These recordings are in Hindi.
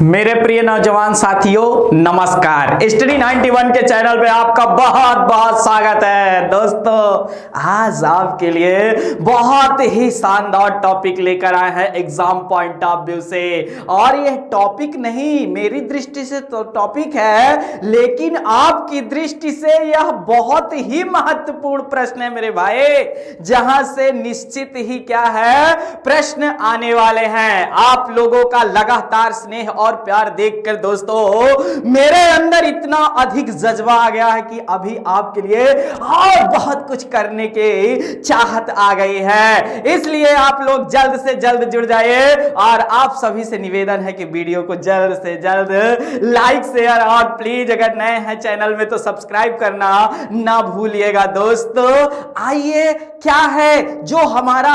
मेरे प्रिय नौजवान साथियों नमस्कार। स्टडी 91 के चैनल पे आपका बहुत बहुत स्वागत है। दोस्तों आज आपके लिए बहुत ही शानदार टॉपिक लेकर आए हैं एग्जाम पॉइंट ऑफ व्यू से। और यह टॉपिक नहीं मेरी दृष्टि से तो टॉपिक है, लेकिन आपकी दृष्टि से यह बहुत ही महत्वपूर्ण प्रश्न है मेरे भाई, जहां से निश्चित ही क्या है प्रश्न आने वाले हैं। आप लोगों का लगातार स्नेह और प्यार देखकर दोस्तों मेरे अंदर इतना अधिक जज्बा आ गया है कि अभी आपके लिए और बहुत कुछ करने की चाहत आ गई है। इसलिए आप लोग जल्द से जल्द जुड़ जाइए और आप सभी से निवेदन है कि वीडियो को जल्द से जल्द लाइक शेयर और प्लीज अगर नए हैं चैनल में तो सब्सक्राइब करना ना भूलिएगा। दोस्तों आइए क्या है जो हमारा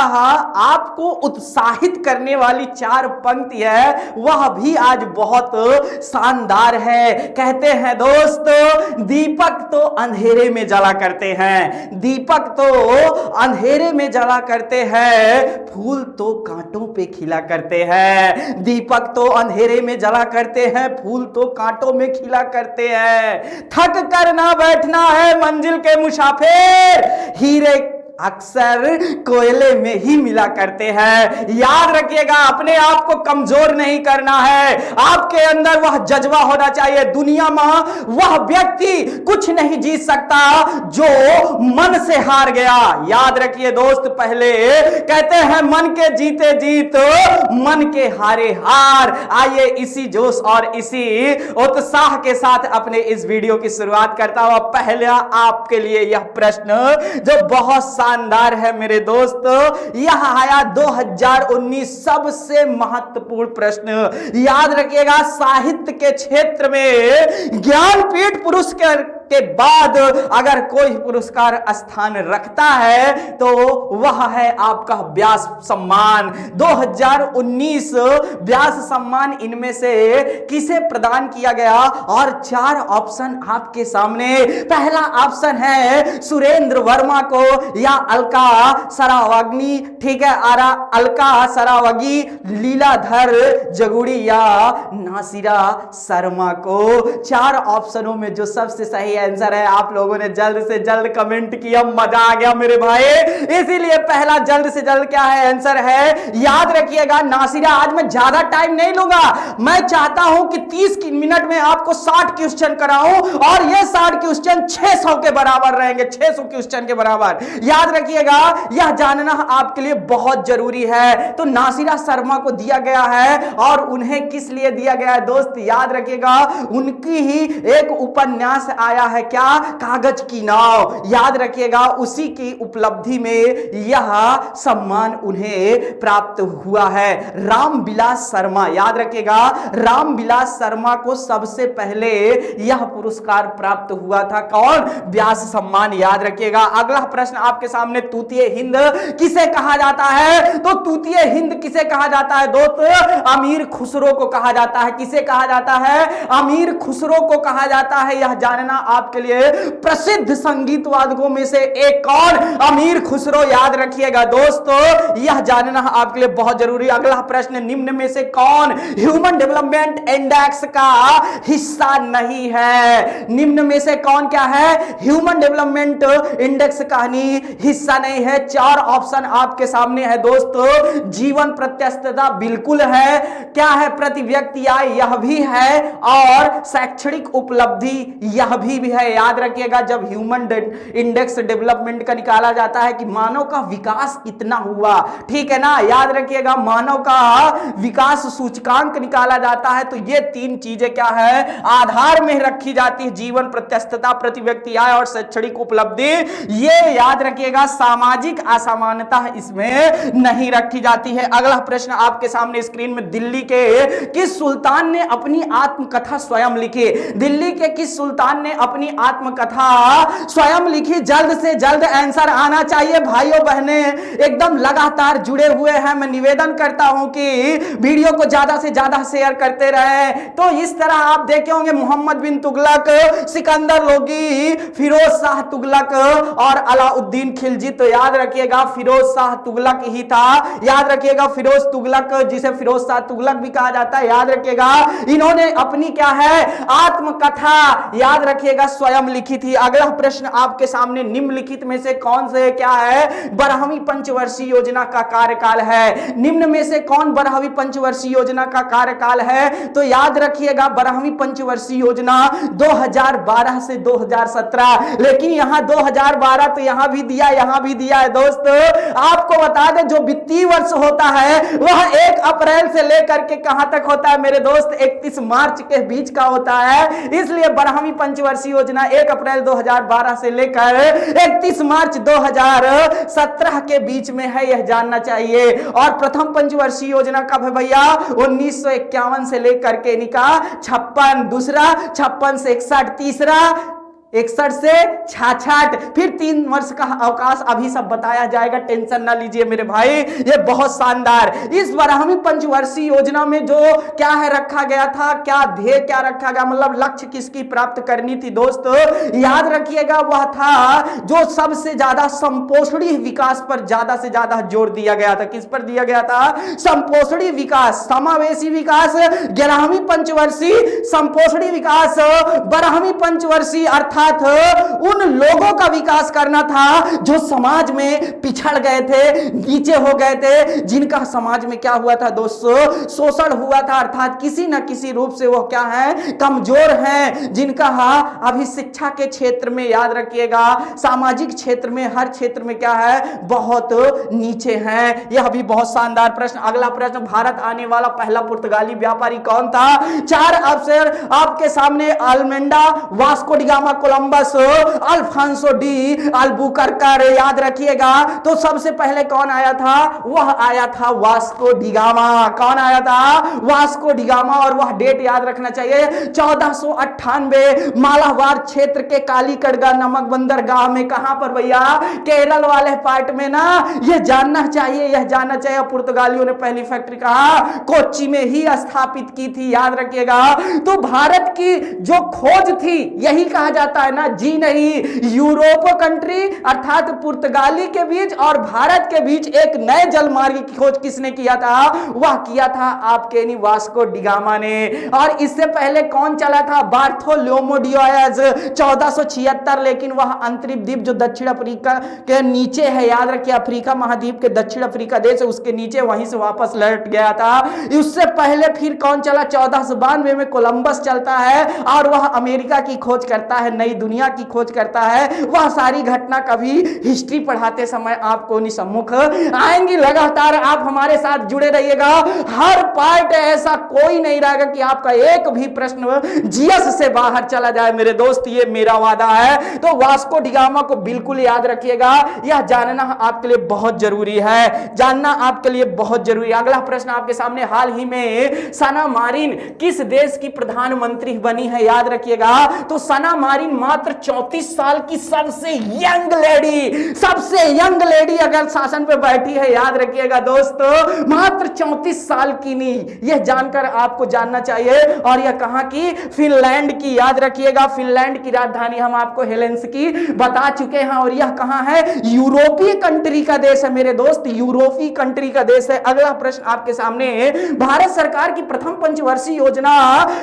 आपको उत्साहित करने वाली चार पंक्ति है वह भी आज बहुत शानदार है। कहते हैं दोस्तों दीपक तो अंधेरे में जला करते हैं, दीपक तो अंधेरे में जला करते हैं, फूल तो कांटों पे खिला करते हैं। दीपक तो अंधेरे में जला करते हैं, फूल तो कांटों में खिला करते हैं। थक कर ना बैठना है मंजिल के मुसाफिर, हीरे अक्सर कोयले में ही मिला करते हैं। याद रखिएगा अपने आप को कमजोर नहीं करना है, आपके अंदर वह जज्बा होना चाहिए। दुनिया में वह व्यक्ति कुछ नहीं जीत सकता जो मन से हार गया। याद रखिए दोस्त, पहले कहते हैं मन के जीते जीत मन के हारे हार। आइए इसी जोश और इसी उत्साह के साथ अपने इस वीडियो की शुरुआत करता हूं। पहला आपके लिए यह प्रश्न जो बहुत शानदार है मेरे दोस्त, यह आया 2019 सबसे महत्वपूर्ण प्रश्न। याद रखिएगा साहित्य के क्षेत्र में ज्ञानपीठ पुरस्कार के बाद अगर कोई पुरस्कार स्थान रखता है तो वह है आपका व्यास सम्मान 2019। व्यास सम्मान इनमें से किसे प्रदान किया गया और चार ऑप्शन आपके सामने। पहला ऑप्शन है सुरेंद्र वर्मा को या अलका सरावागी, ठीक है, अलका सरावागी, लीलाधर जगुड़ी या नासिरा शर्मा को। चार ऑप्शनों में जो सबसे सही आंसर है आप लोगों ने जल्द से जल्द कमेंट किया, मजा आ गया मेरे भाई। इसीलिए पहला जल्द से जल्द क्या है आंसर है, याद रखिएगा नासिरा। आज मैं ज्यादा टाइम नहीं लूंगा, मैं चाहता हूं कि 30 मिनट में आपको 60 क्वेश्चन कराऊं और ये 60 क्वेश्चन 600 के बराबर रहेंगे, 600 क्वेश्चन के बराबर। याद रखिएगा यह जानना आपके लिए बहुत जरूरी है। तो नासिरा शर्मा को दिया गया है और उन्हें किस लिए दिया गया है दोस्त, याद रखिएगा उनकी ही एक उपन्यास आया है क्या, कागज की नाव। याद रखिएगा उसी की उपलब्धि में यह सम्मान उन्हें प्राप्त हुआ है। रामविलास शर्मा, याद रखिएगा रामविलास शर्मा को सबसे पहले यह पुरस्कार प्राप्त हुआ था, कौन, व्यास सम्मान। याद रखिएगा अगला प्रश्न आपके सामने, तूतीय हिंद किसे कहा जाता है। तो तूतीय हिंद किसे कहा जाता है दोस्त, अमीर खुसरो को कहा जाता है। किसे कहा जाता है, अमीर खुसरो को कहा जाता है। यह जानना आपके लिए प्रसिद्ध संगीत वादकों में से एक कौन, अमीर खुसरो। याद रखिएगा दोस्तों यह जानना आपके लिए बहुत जरूरी। अगला प्रश्न, निम्न में से कौन ह्यूमन डेवलपमेंट इंडेक्स का हिस्सा नहीं है। निम्न में से कौन क्या है, ह्यूमन डेवलपमेंट इंडेक्स का हिस्सा नहीं है। चार ऑप्शन आपके सामने है दोस्तों, जीवन प्रत्यास्थता बिल्कुल है, क्या है, प्रति व्यक्ति आय यह भी है, और शैक्षणिक उपलब्धि यह भी है। याद रखिएगा जब ह्यूमन इंडेक्स डेवलपमेंट का निकाला जाता है कि मानव का विकास कितना हुआ, ठीक है ना, याद रखिएगा मानव का विकास सूचकांक निकाला जाता है तो ये तीन चीजें क्या है आधार में रखी जाती है, जीवन प्रत्यास्थता, प्रति व्यक्ति आय और शैक्षणिक उपलब्धि। ये याद रखिएगा सामाजिक असमानता इसमें नहीं रखी जाती है। अगला प्रश्न आपके सामने स्क्रीन में, दिल्ली के किस सुल्तान ने अपनी आत्मकथा स्वयं लिखी। दिल्ली के किस सुल्तान ने अपनी अपनी आत्मकथा स्वयं लिखी। जल्द से जल्द आंसर आना चाहिए भाइयों बहने, एकदम लगातार जुड़े हुए हैं। मैं निवेदन करता हूं कि वीडियो को ज्यादा से ज्यादा शेयर करते रहे। तो इस तरह आप देखे होंगे मोहम्मद बिन तुगलक, सिकंदर लोगी, फिरोज शाह तुगलक और अलाउद्दीन खिलजी। तो याद रखिएगा फिरोज शाह तुगलक ही था। याद रखिएगा फिरोज तुगलक, जिसे फिरोज शाह तुगलक भी कहा जाता है, याद रखिएगा इन्होंने अपनी क्या है आत्मकथा याद रखिएगा स्वयं लिखी थी। अगला प्रश्न आपके सामने, निम्नलिखित में से कौन से क्या है 12वीं पंचवर्षीय योजना का कार्यकाल है? निम्न में से कौन 12वीं पंचवर्षीय योजना का कार्यकाल है? तो याद रखिएगा 12वीं पंचवर्षीय योजना 2012 से 2017। लेकिन यहां 2012 तो यहां भी दिया, यहां भी दिया है दोस्तों। आपको बता दें जो वित्तीय वर्ष होता है वह 1 अप्रैल से लेकर के कहां तक होता है मेरे दोस्त? 31 मार्च के बीच का होता है। इसलिए 12वीं पंचवर्षीय योजना 1 अप्रैल 2012 से लेकर 31 मार्च 2017 के बीच में है, यह जानना चाहिए। और प्रथम पंचवर्षीय योजना कब है भैया? 1951 से लेकर के 56, दूसरा 56 से 61, तीसरा 61 से 66, फिर 3 वर्ष का अवकाश। अभी सब बताया जाएगा, टेंशन ना लीजिए मेरे भाई, ये बहुत शानदार। इस 12वीं पंचवर्षीय योजना में जो क्या है रखा गया था, क्या ध्येय क्या रखा गया, मतलब लक्ष्य किसकी प्राप्त करनी थी दोस्तों? याद रखिएगा वह था जो सबसे ज्यादा संपोषणी विकास पर ज्यादा से ज्यादा जोर दिया गया था। किस पर दिया गया था? संपोषणी विकास, समावेशी विकास 11वीं पंचवर्षीय, संपोषणी विकास 12वीं पंचवर्षीय अर्थात उन लोगों का विकास करना था जो समाज में पिछड़ गए थे, नीचे हो गए थे, जिनका समाज में क्या हुआ था दोस्तों? शोषण हुआ था, अर्थात किसी न किसी रूप से वो क्या है कमजोर हैं, जिनका अभी शिक्षा के क्षेत्र में याद रखिएगा, सामाजिक क्षेत्र में, हर क्षेत्र में क्या है बहुत नीचे हैं। यह भी बहुत शानदार प्रश्न। अगला प्रश्न, भारत आने वाला पहला पुर्तगाली व्यापारी कौन था? 4 अवसर आपके सामने, Almeida, Vasco da Gama, Columbus, Alfonso de Albuquerque. याद रखिएगा तो सबसे पहले कौन आया था? वह आया था वास्को डी गामा। कौन आया था? Vasco da gamma. और वह डेट याद रखना चाहिए 1498, मालाबार क्षेत्र के कालीकड़गा नमक बंदरगाह में। कहां पर भैया? केरल वाले पार्ट में ना। यह जानना चाहिए, यह जानना चाहिए। पुर्तगालियों ने पहली फैक्ट्री कहा कोच्चि में ही स्थापित की थी, याद रखिएगा। तो भारत की जो खोज थी, यही कहा जाता है ना, जी नहीं, यूरोप कंट्री अर्थात पुर्तगाली के बीच और भारत के बीच एक नए जल मार्ग की खोज किसने किया था? वह किया था आपके वास्को डी गामा ने। और इससे पहले कौन चला था? बार्थोलोमो डियाज 1476। लेकिन वह अंतरिम द्वीप जो दक्षिण अफ्रीका के नीचे है, याद रखिए अफ्रीका महाद्वीप के दक्षिण अफ्रीका देश है, उसके नीचे, वहीं से वापस लौट गया था। उससे पहले फिर कौन चला? 1492 में कोलंबस चलता है और वह अमेरिका की खोज करता है, नई दुनिया की खोज करता है। वह सारी घटना कभी हिस्ट्री पढ़ाते समय आपको नहीं सम्मुख आएंगी। लगातार आप हमारे साथ जुड़े रहिएगा। हर पार्ट ऐसा कोई नहीं रहेगा कि आपका एक भी प्रश्न जीएस से बाहर चला जाए मेरे दोस्त, ये मेरा वादा है। तो वास्को डी गामा को बिल्कुल याद रखिएगा, यह जानना आपके लिए बहुत जरूरी है, जानना आपके लिए बहुत जरूरी है। अगला प्रश्न आपके सामने, हाल ही में सना मारिन किस देश की प्रधानमंत्री बनी है? याद रखिएगा तो सना मारिन मात्र 34 साल की सबसे यंग लेडी, सबसे यंग लेडी अगर शासन पे बैठी है, याद रखिएगा दोस्तों, मात्र 34 साल की नहीं, यह जानकर आपको जानना चाहिए। और यह कहां की? फिनलैंड की। याद रखिएगा फिनलैंड की राजधानी हम आपको हेलेंसिकी बता चुके हैं। और यह कहां है? यूरोपीय कंट्री का देश है मेरे दोस्त, यूरोपीय कंट्री का देश है। अगला प्रश्न आपके सामने, भारत सरकार की प्रथम पंचवर्षीय योजना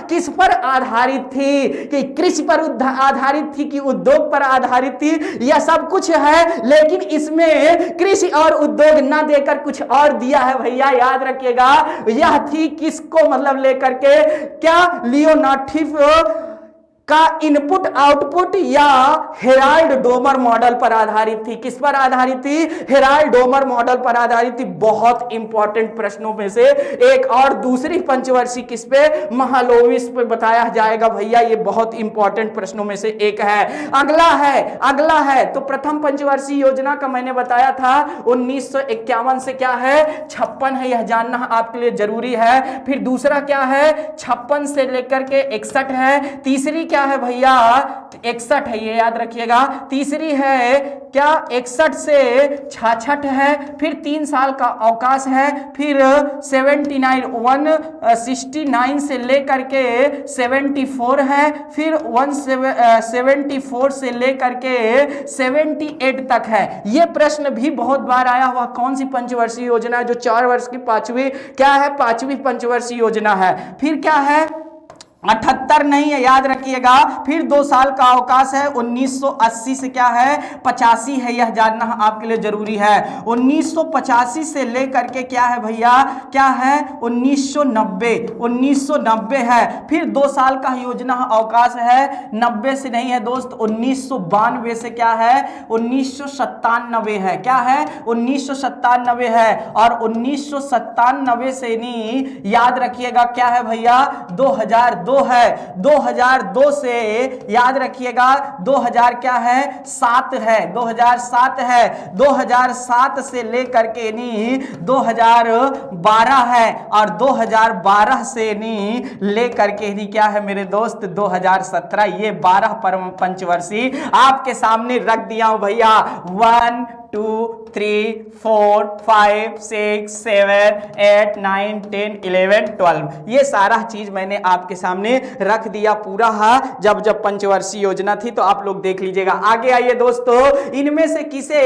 किस पर आधारित थी? कि कृषि पर आधारित थी कि उद्योग पर आधारित थी? यह सब कुछ है, लेकिन इसमें कृषि और उद्योग ना देकर कुछ और दिया है भैया, याद रखिएगा। यह थी किसको मतलब लेकर के? क्या लियोनार्डो का इनपुट आउटपुट या हेराल्ड डोमर मॉडल पर आधारित थी? किस पर आधारित थी? हेराल्ड डोमर मॉडल पर आधारित थी। बहुत इंपॉर्टेंट प्रश्नों में से एक। और दूसरी पंचवर्षीय किस पे? महालोविस पे बताया जाएगा भैया, ये बहुत इंपॉर्टेंट प्रश्नों में से एक है। अगला है तो प्रथम पंचवर्षीय योजना का मैंने बताया था 1951 से क्या है 56 है, यह जानना आपके लिए जरूरी है। फिर दूसरा क्या है 56 से लेकर के 61 है। तीसरी क्या क्या है भैया 61 है, ये याद रखिएगा। तीसरी है क्या 61 से 66 है, फिर 3 साल का अवकाश है, फिर 69 से लेकर के 74 है, फिर 74 से लेकर के 78 तक है। ये प्रश्न भी बहुत बार आया हुआ। कौन सी पंचवर्षीय योजना है जो 4 वर्ष की पांचवी क्या है, पांचवी पंचवर्षीय योजना है। फिर क्या है 78 नहीं है, याद रखिएगा। फिर 2 साल का अवकाश है, 1980 से क्या है 85 है, यह जानना आपके लिए जरूरी है। 1985 से लेकर के क्या है भैया, क्या है 1990 है। फिर 2 साल का योजना अवकाश है, 90 से नहीं है दोस्त, 1992 से क्या है 1997 है, क्या है 1997 है। और 1997 से नहीं, याद रखिएगा क्या है भैया 2002 है। 2002 से याद रखिएगा 2000 क्या है 7 है, 2007 है। 2007 से लेकर के नहीं 2012 है, और 2012 से नहीं लेकर के नहीं क्या है मेरे दोस्त 2017। ये 12 पंचवर्षीय आपके सामने रख दिया हूं भैया। 1 2 3 4 5 6 7 8 9 10 11 12 ये सारा चीज मैंने आपके सामने रख दिया पूरा। जब पंचवर्षीय योजना थी तो आप लोग देख लीजिएगा। आगे आइए दोस्तों, इनमें से किसे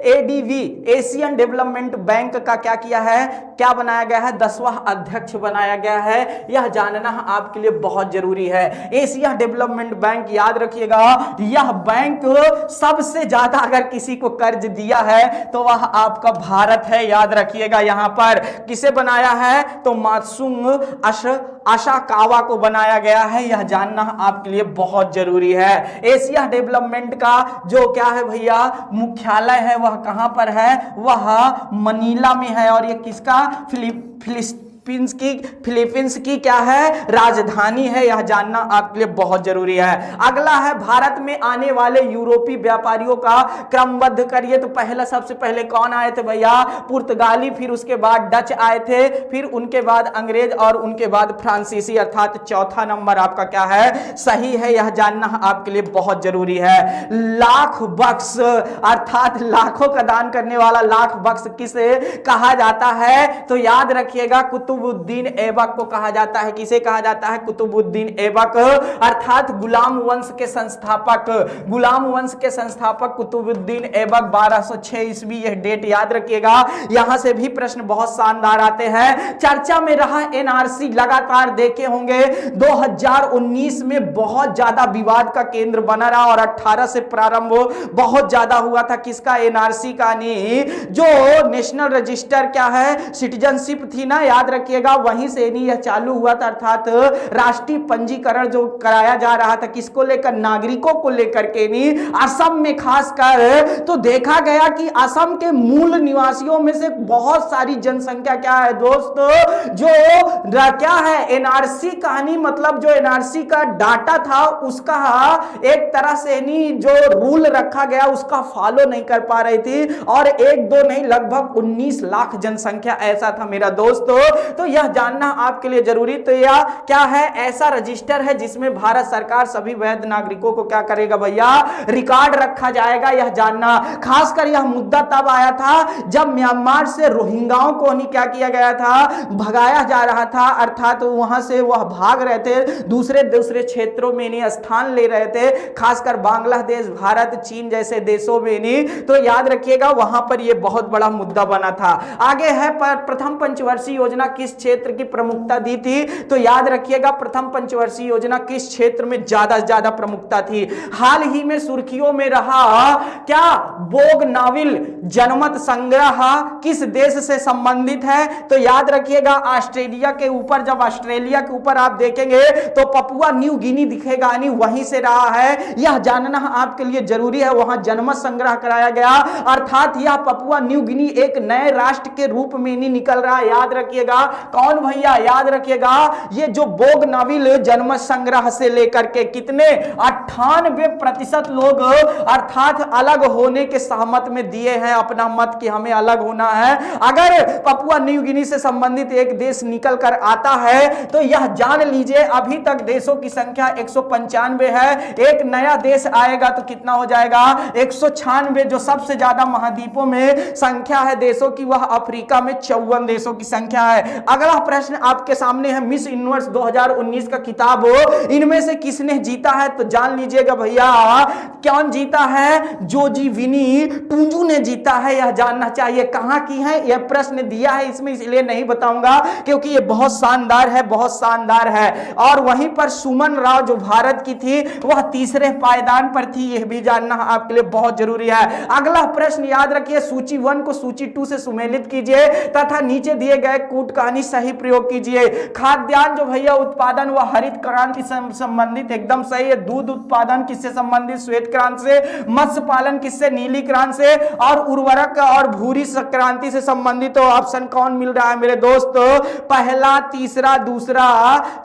एडीबी एशियन डेवलपमेंट बैंक का क्या किया है, क्या बनाया गया है 10वां अध्यक्ष बनाया गया है। यह जानना आपके लिए बहुत जरूरी है। एशिया डेवलपमेंट बैंक याद रखिएगा, यह बैंक सबसे ज्यादा अगर किसी को कर्ज दिया है तो वह आपका भारत है, याद रखिएगा। यहां पर किसे बनाया है तो मात्सुंग असाकावा को बनाया गया है, यह जानना आपके लिए बहुत जरूरी है। एशिया डेवलपमेंट का जो क्या है भैया मुख्यालय है वह कहां पर है, वह मनीला में है। और यह किसका फिलीपींस की क्या है राजधानी है, यह जानना आपके लिए बहुत जरूरी है। अगला है भारत में आने वाले यूरोपीय व्यापारियों का क्रमबद्ध करिए। तो पहला सबसे पहले कौन आए थे भैया पुर्तगाली, फिर उसके बाद डच आए थे, फिर उनके बाद अंग्रेज और उनके बाद फ्रांसीसी, अर्थात चौथा नंबर आपका क्या है सही है, यह जानना आपके लिए बहुत जरूरी है। लाख बक्स अर्थात लाखों का दान करने वाला लाख बक्स किसे कहा जाता है तो याद रखिएगा कुतुबुद्दीन ऐबक को कहा जाता है। किसे कहा जाता है कुतुबुद्दीन ऐबक, अर्थात गुलाम वंश के संस्थापक, गुलाम वंश के संस्थापक कुतुबुद्दीन ऐबक 1206 ईस्वी, यह डेट याद रखिएगा। यहां से भी प्रश्न बहुत शानदार आते हैं। चर्चा में रहा एनआरसी, लगातार देखे होंगे 2019 में बहुत ज्यादा विवाद का केंद्र बना रहा और 18 से प्रारंभ बहुत ज्यादा हुआ था। किसका एनआरसी का नहीं, जो नेशनल रजिस्टर क्या है सिटीजनशिप थी ना, याद रखिएगा वहीं से नहीं यह चालू हुआ था, अर्थात राष्ट्रीय पंजीकरण जो कराया जा रहा था किसको लेकर नागरिकों को लेकर के नहीं, असम में खासकर। तो देखा गया कि असम के मूल निवासियों में से बहुत सारी जनसंख्या क्या है दोस्तों जो क्या है एनआरसी कहानी, मतलब जो एनआरसी का डाटा था उसका एक तरह से नहीं जो रूल रखा गया उसका फॉलो नहीं कर पा रही थी, और 1-2 नहीं लगभग 19 लाख जनसंख्या ऐसा था मेरा दोस्तों। तो यह जानना आपके लिए जरूरी। तो यह क्या है ऐसा रजिस्टर है जिसमें भारत सरकार सभी वैध नागरिकों को क्या करेगा भैया रिकॉर्ड रखा जाएगा, यह जानना। खासकर यह मुद्दा तब आया था जब म्यांमार से रोहिंग्याओं को नहीं क्या किया गया था भगाया जा रहा था, अर्थात वहां से वह भाग रहे थे, दूसरे क्षेत्रों में नहीं स्थान ले रहे थे, खासकर बांग्लादेश भारत चीन जैसे देशों में नहीं। तो याद रखिएगा वहां पर यह बहुत बड़ा मुद्दा बना था। आगे है प्रथम पंचवर्षीय योजना किस क्षेत्र की प्रमुखता दी थी तो याद रखिएगा प्रथम पंचवर्षीय योजना किस क्षेत्र में ज्यादा से ज्यादा प्रमुखता थी। हाल ही में सुर्खियों में रहा क्या बोगनाविल जनमत संग्रह किस देश से संबंधित है तो याद रखिएगा ऑस्ट्रेलिया के ऊपर। जब ऑस्ट्रेलिया के ऊपर आप देखेंगे तो पपुआ न्यू गिनी दिखेगा, यानी वहीं से रहा है, यह जानना आपके लिए जरूरी है। वहां जनमत संग्रह कराया गया, अर्थात यह पपुआ न्यू गिनी एक नए राष्ट्र के रूप में नहीं निकल रहा, याद रखिएगा कौन भैया? याद रखिएगा, ये जो बोगनविल जन्म संग्रह से लेकर के कितने 98% लोग अर्थात अलग होने के सहमत में दिए हैं अपना मत कि हमें अलग होना है। अगर पपुआ न्यू गिनी से संबंधित एक देश निकल कर आता है तो यह जान लीजिए अभी तक देशों की संख्या 195 है। एक नया देश आएगा तो कितना हो जाएगा? 196। जो सबसे ज्यादा महाद्वीपों में संख्या है देशों की, वह अफ्रीका में 54 देशों की संख्या है। अगला प्रश्न आपके सामने है, मिस यूनिवर्स 2019 का किताब इनमें से किसने जीता है? तो जान लीजिएगा भैया, कौन जीता है? जोजी विनी टूंजू ने जीता है। यह जानना चाहिए। कहां की है? यह प्रश्न दिया है इसमें, इसलिए नहीं बताऊंगा क्योंकि यह बहुत शानदार है, बहुत शानदार है। और वहीं पर सुमन राव जो भारत की थी वह तीसरे पायदान पर थी। यह भी जानना आपके लिए बहुत जरूरी है। अगला प्रश्न याद रखिए, सूची 1 को सूची 2 से सुमेलित कीजिए तथा नीचे दिए गए कूट कहानी सही प्रयोग कीजिए। खाद्यान्न जो भैया उत्पादन वह हरित क्रांति से संबंधित, एकदम सही है। दूध उत्पादन किससे संबंधित? श्वेत क्रांति से। मत्स्य पालन किससे? नीली क्रांति से। और उर्वरक और भूरी क्रांति से संबंधित। तो ऑप्शन कौन मिल रहा है मेरे दोस्त? पहला, तीसरा, दूसरा,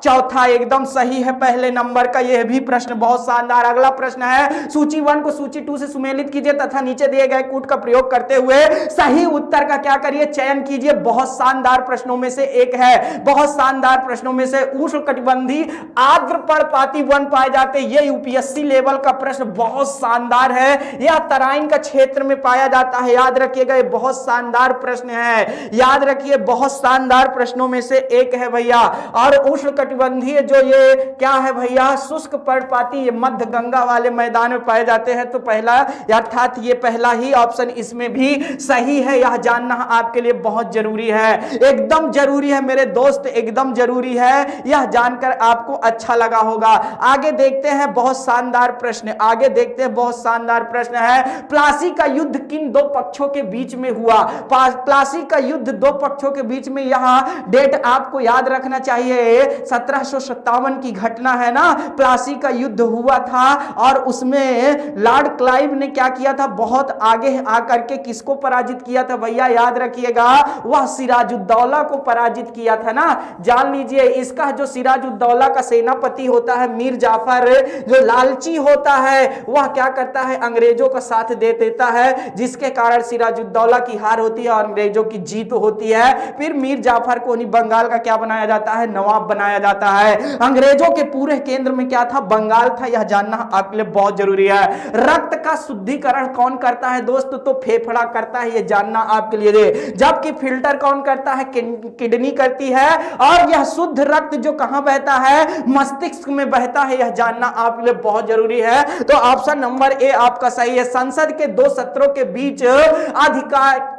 चौथा एकदम सही है पहले नंबर का। यह भी प्रश्न बहुत शानदार। अगला प्रश्न है, सूची 1 को सूची 2 से सुमेलित कीजिए तथा नीचे दिए गए कूट का प्रयोग करते हुए सही उत्तर का क्या करिए? चयन कीजिए। बहुत शानदार प्रश्नों में से एक है, बहुत शानदार प्रश्नों में से। उष्णकटिबंधीय आर्द्र पर्णपाती वन पाए जाते, ये यूपीएससी लेवल का प्रश्न बहुत शानदार है। यह तराइन का क्षेत्र में पाया जाता है। याद रखिएगा, ये बहुत शानदार प्रश्न है। याद रखिए, बहुत शानदार प्रश्नों में से एक है भैया। और उष्णकटिबंधीय जो ये क्या है भैया? शुष्क पर्णपाती, ये मध्य गंगा वाले मैदान में पाए जाते हैं। तो पहला अर्थात ये पहला ही ऑप्शन इसमें भी सही है। यह जानना आपके लिए बहुत जरूरी है, एकदम जरूरी है मेरे दोस्त, एकदम जरूरी है। यह जानकर आपको अच्छा लगा होगा। आगे देखते हैं, बहुत शानदार प्रश्न। आगे देखते हैं, बहुत शानदार प्रश्न है। प्लासी का युद्ध किन दो पक्षों के बीच में हुआ? प्लासी का युद्ध दो पक्षों के बीच में, यह डेट आपको याद रखना चाहिए। 1757 की घटना है ना, प्लासी का युद्ध हुआ था। और उसमें लॉर्ड क्लाइव ने क्या किया था? बहुत आगे आकर के किसको पराजित किया था भैया? याद रखिएगा, वह सिराजुद्दौला को पराजित किया था ना। जान लीजिए, इसका जो सिराजुद्दौला का सेनापति होता है मीर जाफर, जो लालची होता है, वह क्या करता है? अंग्रेजों का साथ दे देता है, जिसके कारण सिराजुद्दौला की हार होती है और अंग्रेजों की जीत होती है। फिर मीर जाफर को बंगाल का क्या बनाया जाता है? नवाब बनाया जाता है। अंग्रेजों के पूरे केंद्र में क्या था? बंगाल था। यह जानना आपके लिए बहुत जरूरी है। रक्त का शुद्धिकरण कौन करता है दोस्त? तो फेफड़ा करता है। यह जानना आपके लिए दे। जबकि फिल्टर कौन करता है? किडनी करती है। और यह शुद्ध रक्त जो कहां बहता है? मस्तिष्क में बहता है। यह जानना आपके लिए बहुत जरूरी है। तो ऑप्शन नंबर ए आपका सही है। संसद के दो सत्रों के बीच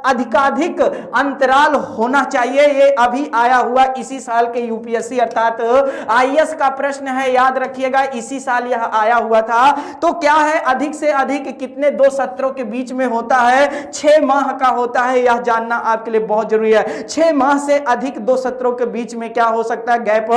अधिकाधिक अंतराल होना चाहिए। ये अभी आया हुआ इसी साल के यूपीएससी अर्थात आईएएस का प्रश्न है। याद रखिएगा, इसी साल यह आया हुआ था। तो क्या है? अधिक से अधिक कितने दो सत्रों के बीच में होता है? 6 माह का होता है। यह जानना आपके लिए बहुत जरूरी है। 6 माह से अधिक दो सत्रों के बीच में क्या हो सकता है? गैप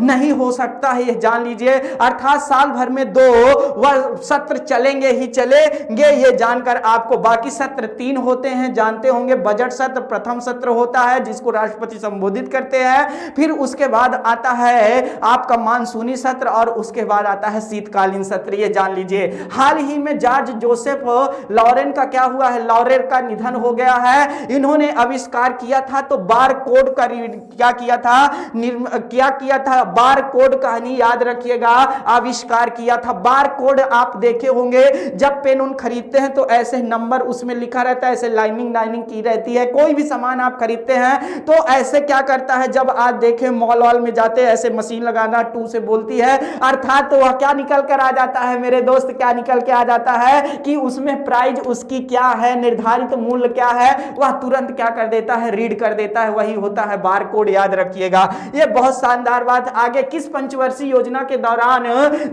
नहीं हो सकता है। यह जान लीजिए, अर्थात साल भर में 2 सत्र चलेंगे ही चलेंगे। ये जानकर आपको, बाकी सत्र 3 होते हैं, जानते होंगे। बजट सत्र प्रथम सत्र होता है जिसको राष्ट्रपति संबोधित करते हैं। फिर उसके बाद आता है आपका मानसूनी सत्र और उसके बाद आता है शीतकालीन सत्र। ये जान लीजिए। हाल ही में जॉर्ज जोसेफ लॉरेन का क्या हुआ है? लॉरेन का निधन हो गया है। इन्होंने आविष्कार किया था तो बार कोड का क्या किया था? बार कोड कहानी याद रखिएगा, आविष्कार किया था। बार कोड आप देखे होंगे, जब पेन उन खरीदते हैं तो ऐसे नंबर उसमें लिखा रहता है, ऐसे लाइनिंग की रहती है। कोई भी सामान आप खरीदते हैं तो ऐसे क्या करता है? जब आप देखें मॉल वॉल में जाते हैं, ऐसे मशीन लगाना 2 से बोलती है, अर्थात तो वह क्या निकल कर आ जाता है मेरे दोस्त? क्या निकल के आ जाता है कि उसमें प्राइस उसकी क्या है, निर्धारित मूल्य क्या है, वह तुरंत क्या कर देता है? रीड कर देता है। वही होता है बार कोड। याद रखिएगा, यह बहुत शानदार बात। आगे, किस पंचवर्षीय योजना के दौरान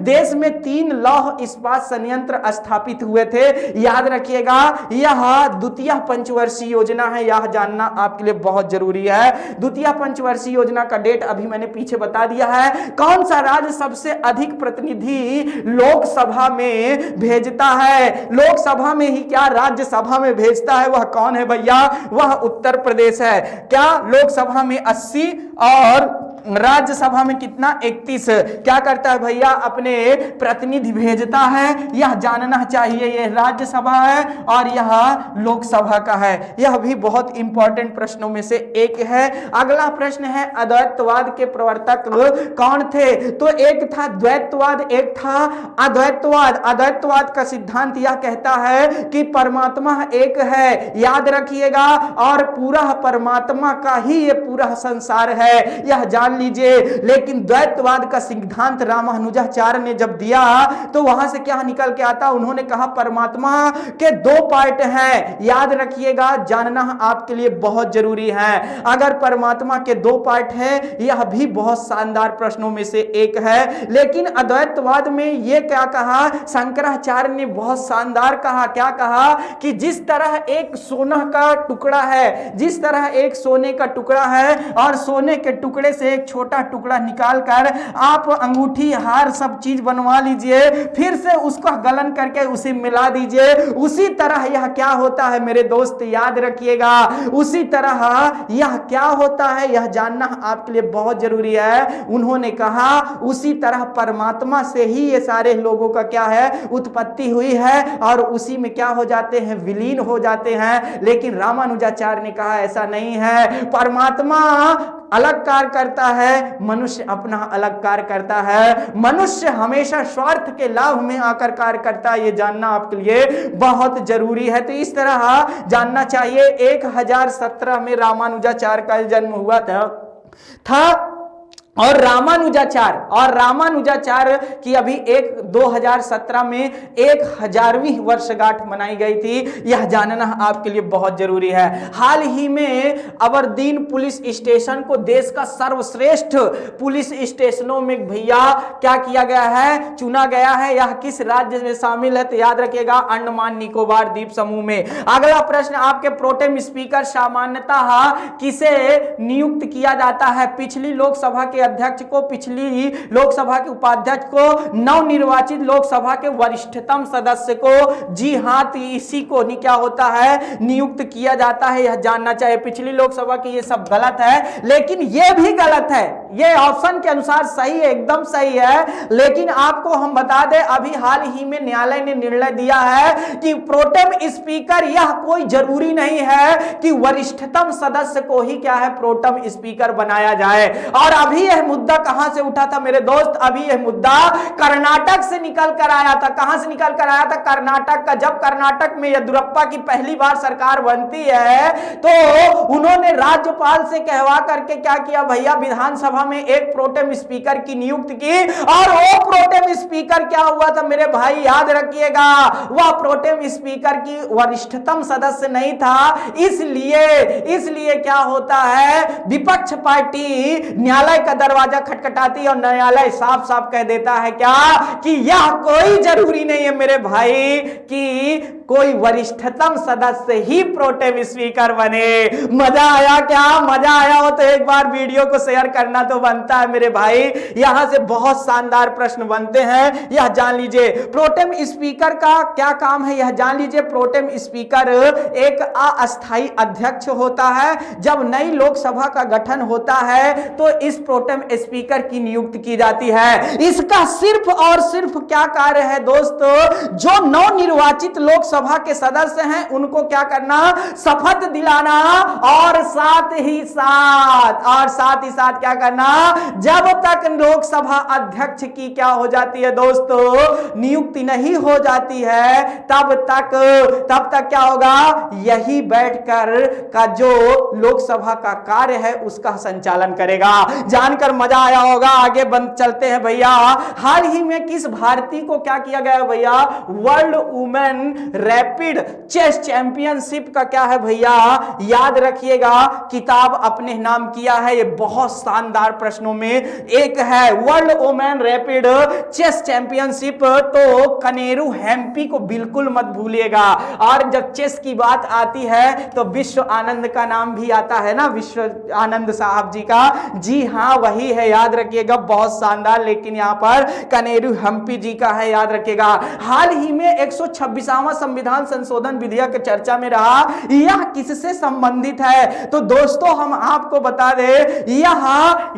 देश में 3 लौह इस्पात संयंत्र स्थापित हुए थे? याद रखिएगा, यह द्वितीय पंचवर्षीय पंचवर्षीय योजना है, यह जानना आपके लिए बहुत जरूरी है। द्वितीय पंचवर्षीय योजना का डेट अभी मैंने पीछे बता दिया है। कौन सा राज्य सबसे अधिक प्रतिनिधि लोकसभा में भेजता है? लोकसभा में ही क्या राज्यसभा में भेजता है, वह कौन है भैया? वह उत्तर प्रदेश है। क्या लोकसभा में 80 और राज्यसभा में कितना? 31 क्या करता है भैया? अपने प्रतिनिधि भेजता है, यह जानना चाहिए। यह राज्यसभा है और यह लोकसभा का है। यह भी बहुत इंपॉर्टेंट प्रश्नों में से एक है। अगला प्रश्न है, अद्वैतवाद के प्रवर्तक कौन थे? तो एक था द्वैतवाद, एक था अद्वैतवाद। अद्वैतवाद का सिद्धांत यह कहता है कि परमात्मा एक है, याद रखिएगा, और पूरा परमात्मा का ही ये पूरा संसार है, यह जान लीजिए। लेकिन द्वैतवाद का सिद्धांत रामानुजाचार्य ने जब दिया तो वहां से क्या निकल के आता? उन्होंने कहा परमात्मा के 2 पार्ट हैं, याद रखिएगा, जानना आपके लिए बहुत जरूरी है। अगर परमात्मा के 2 पार्ट हैं, यह भी बहुत शानदार प्रश्नों में से एक है। लेकिन अद्वैतवाद में यह क्या कहा? शंकराचार्य ने बहुत शानदार कहा। क्या कहा? कि जिस तरह एक सोना का टुकड़ा है, जिस तरह एक सोने का टुकड़ा है और सोने के टुकड़े से एक छोटा टुकड़ा निकालकर आप अंगूठी, हार, सब चीज बनवा लीजिए, फिर से उसको गलन करके उसे मिला दीजिए, उसी तरह यह क्या होता है मेरे दोस्त, याद रखिएगा, उसी तरह यह क्या होता है, यह जानना आपके लिए बहुत जरूरी है। उन्होंने कहा उसी तरह परमात्मा से ही ये सारे लोगों का क्या है? उत्पत्ति हुई है और उसी में क्या हो जाते हैं? विलीन हो जाते हैं। लेकिन रामानुजाचार्य ने कहा ऐसा नहीं है, परमात्मा अलग कार्य करता है, मनुष्य अपना अलग कार्य करता है। मनुष्य हमेशा स्वार्थ के लाभ में आकर कार्य करता है, ये जानना आपके लिए बहुत जरूरी है। तो इस तरह जानना चाहिए। 1017 में रामानुजाचार्य का जन्म हुआ था और रामानुजाचार्य की अभी 2017 में 1000वीं वर्षगांठ मनाई गई थी, यह जानना आपके लिए बहुत जरूरी है। हाल ही में अबरदीन पुलिस स्टेशन को देश का सर्वश्रेष्ठ पुलिस स्टेशनों में भैया क्या किया गया है? चुना गया है। यह किस राज्य में शामिल है? तो याद रखिएगा, अंडमान निकोबार द्वीप समूह में। अगला प्रश्न, आपके प्रोटेम स्पीकर सामान्यतः किसे नियुक्त किया जाता है? पिछली लोकसभा के अध्यक्ष को, पिछली लोकसभा के उपाध्यक्ष को, नवनिर्वाचित लोकसभा के वरिष्ठतम सदस्य को। जी हां, तो इसी को नहीं क्या होता है? नियुक्त किया जाता है, यह जानना चाहिए। पिछली लोकसभा की ये सब गलत है, लेकिन ये भी गलत है। ये ऑप्शन के अनुसार सही है, एकदम सही है। लेकिन आपको हम बता दें, अभी हाल ही में न्यायालय ने निर्णय दिया है कि प्रोटेम स्पीकर, यह कोई जरूरी नहीं है कि वरिष्ठतम सदस्य को ही क्या है? प्रोटेम स्पीकर बनाया जाए। और अभी यह मुद्दा कहां से उठा था मेरे दोस्त? अभी यह मुद्दा कर्नाटक से निकल कर आया था। कहां से निकल कर आया था? कर्नाटक का। जब कर्नाटक में येदियुरप्पा की पहली बार सरकार बनती है तो उन्होंने राज्यपाल से कहवा करके क्या किया भैया? विधानसभा में एक प्रोटेम स्पीकर की नियुक्ति की, और वो प्रोटेम स्पीकर क्या हुआ था मेरे भाई? याद रखिएगा, वह प्रोटेम स्पीकर की वरिष्ठतम सदस्य नहीं था। इसलिए क्या होता है? विपक्ष पार्टी न्यायालय का दरवाजा खटखटाती है और न्यायालय साफ साफ कह देता है क्या? कि यह कोई जरूरी नहीं है मेरे भाई कि कोई वरिष्ठतम सदस्य ही प्रोटेम स्पीकर बने। मजा आया क्या? मजा आया हो तो एक बार वीडियो को शेयर करना तो बनता है मेरे भाई। यहां से बहुत शानदार प्रश्न बनते हैं, यह जान लीजिए। प्रोटेम स्पीकर का क्या काम है, यह जान लीजिए। प्रोटेम स्पीकर एक अस्थायी अध्यक्ष होता है। जब नई लोकसभा का गठन होता है तो इस प्रोटेम स्पीकर की नियुक्ति की जाती है। इसका सिर्फ और सिर्फ क्या कार्य है दोस्तों? जो नवनिर्वाचित लोकसभा के सदस्य हैं उनको क्या करना? शपथ दिलाना, और साथ ही साथ क्या करना? जब तक लोकसभा अध्यक्ष की क्या हो जाती है दोस्तों? नियुक्ति नहीं हो जाती है, तब तक क्या होगा? यही बैठकर का जो लोकसभा का कार्य है उसका संचालन करेगा। जानकर मजा आया होगा। आगे चलते हैं भैया। हाल ही में किस भारतीय को क्या किया गया भैया? World women rapid chess championship का क्या है भैया, याद रखिएगा, किताब अपने नाम किया है। ये बहुत शानदार प्रश्नों में एक है, world women rapid chess championship. तो कनेरू हेम्पी को बिल्कुल मत भूलिएगा। और जब चेस की बात आती है तो विश्व आनंद का नाम भी आता है ना, विश्व आनंद साहब जी का। जी हाँ, वही है, याद रखिएगा, बहुत शानदार। लेकिन यहां पर कनेरू हेम्पी जी का है, याद रखिएगा। हाल ही में 126वां संविधान संशोधन विधेयक चर्चा में रहा, यह किससे संबंधित है? तो दोस्तों हम आपको बता दें,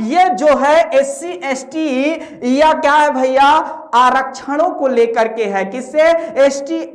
ये जो है SC ST या क्या है भैया, आरक्षणों को लेकर के है। किससे?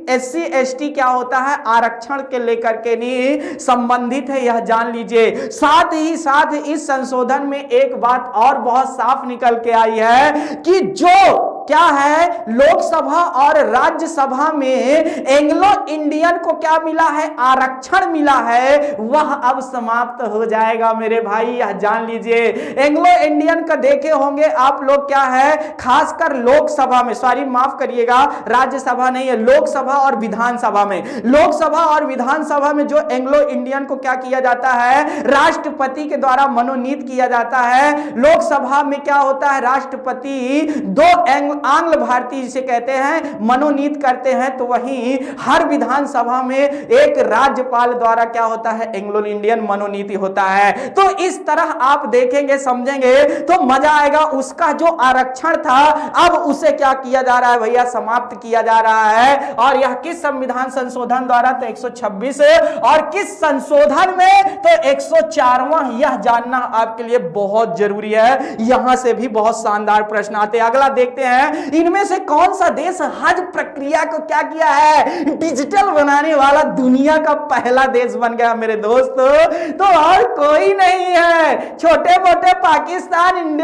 SC ST क्या होता है, आरक्षण के लेकर के नहीं संबंधित है, यह जान लीजिए। साथ ही साथ इस संशोधन में एक बात और बहुत साफ निकल के आई है कि जो क्या है, लोकसभा और राज्यसभा में एंग्लो इंडियन को क्या मिला है, आरक्षण मिला है, वह अब समाप्त हो जाएगा मेरे भाई, यह जान लीजिए। एंग्लो इंडियन का देखे होंगे आप लोग, क्या है, खासकर लोकसभा में, सॉरी माफ करिएगा, राज्यसभा नहीं है, लोकसभा और विधानसभा में। लोकसभा और विधानसभा में जो एंग्लो इंडियन को क्या किया जाता है, राष्ट्रपति के द्वारा मनोनीत किया जाता है। लोकसभा में क्या होता है, राष्ट्रपति दो आंग्ल भारतीय जिसे कहते हैं मनोनीत करते हैं। तो वहीं हर विधानसभा में एक राज्यपाल द्वारा क्या होता है, एंग्लो इंडियन मनोनीति होता है। तो इस तरह आप देखेंगे, समझेंगे तो मजा आएगा। उसका जो आरक्षण था अब उसे क्या किया जा रहा है भैया, समाप्त किया जा रहा है। और यह किस संविधान संशोधन द्वारा, तो 126, और किस संशोधन में, तो 104वां। यह जानना आपके लिए बहुत जरूरी है, यहां से भी बहुत शानदार प्रश्न आते हैं। अगला देखते हैं, इनमें से कौन सा देश हज प्रक्रिया को क्या किया है, डिजिटल बनाने वाला दुनिया का पहला देश बन गया मेरे दोस्तों? तो और कोई नहीं है, छोटे मोटे पाकिस्तान,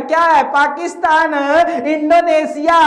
क्या है, पाकिस्तान, इंडोनेशिया,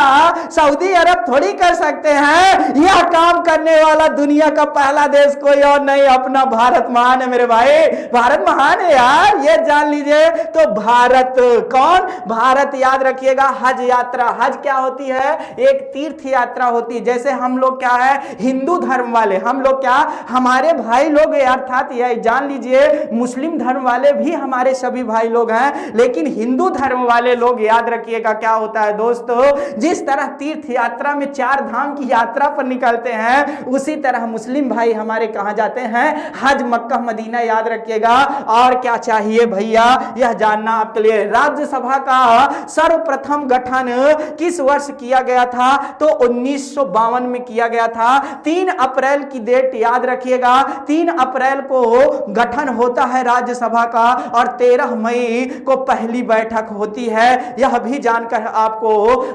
सऊदी अरब थोड़ी कर सकते हैं। यह काम करने वाला दुनिया का पहला देश कोई और नहीं, अपना भारत महान है मेरे भाई, भारत महान है यार, ये जान लीजिए। तो भारत, कौन? भारत, याद रखिएगा। हज यात्रा, हज क्या होती है, एक तीर्थ यात्रा होती है। जैसे हम लोग क्या है, हिंदू धर्म वाले, हम लोग क्या, हमारे भाई लोग, अर्थात यह जान लीजिए, मुस्लिम धर्म वाले भी हमारे सभी भाई लोग हैं, लेकिन हिंदू धर्म वाले लोग, याद रखिएगा, क्या होता है दोस्तों, जिस तरह तीर्थ यात्रा में 4 धाम की यात्रा पर निकलते हैं, उसी तरह मुस्लिम भाई हमारे कहां जाते हैं, हज, मक्का मदीना, याद रखिएगा। और क्या चाहिए भैया, यह जानना आपके लिए। राज्यसभा का सर्वप्रथम गठन किस वर्ष किया गया था, तो 1952 में किया गया था। 3 अप्रैल की डेट याद रखिएगा, 3 अप्रैल को गठन होता है राज्यसभा का, और 13 मई को पहली बैठक होती है। यह भी जानकर आपको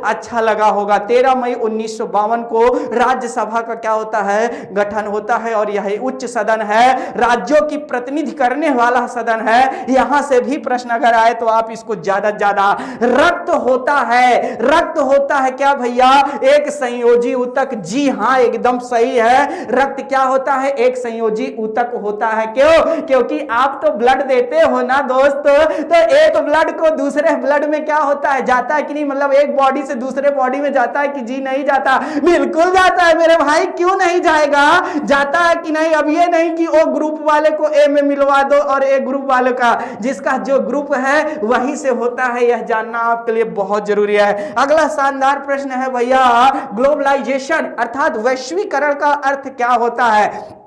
अच्छा लगा होगा, 13 मई 1952 को राज्यसभा का क्या होता है, गठन होता है। और यह उच्च सदन है, राज्यों की प्रतिनिधि करने वाला सदन है। यहां से भी प्रश्न अगर आए तो आप इसको ज्यादा ज्यादा, रक्त होता है क्या भैया, एक संयोजी ऊतक। जी हां, एकदम सही है, रक्त क्या होता है, एक संयोजी ऊतक होता है। क्यों? क्योंकि आप तो ब्लड देते हो ना दोस्त, तो एक ब्लड को दूसरे ब्लड में क्या होता है, जाता है कि नहीं, मतलब एक बॉडी से दूसरे बॉडी में जाता है कि जी नहीं जाता? बिल्कुल जाता है मेरे भाई, क्यों नहीं जाएगा, जाता है कि नहीं। अब ये नहीं कि ओ ग्रुप वाले को ए में मिलवा दो और ए ग्रुप वाले का, जिसका जो ग्रुप है वहीं से होता है, यह जानना आपके लिए बहुत जरूरी है। अगला शानदार प्रश्न है भैया, ग्लोबलाइजेशन अर्थात वैश्वीकरण का अर्थ क्या होता है?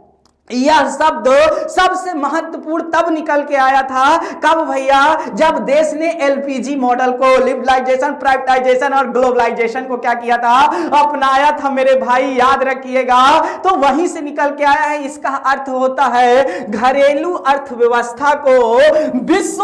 यह शब्द सबसे महत्वपूर्ण तब निकल के आया था, कब भैया, जब देश ने एलपीजी मॉडल को, लिबरलाइजेशन, प्राइवेटाइजेशन और ग्लोबलाइजेशन को क्या किया था, अपनाया था मेरे भाई, याद रखिएगा। तो वहीं से निकल के आया है। इसका अर्थ होता है घरेलू अर्थव्यवस्था को विश्व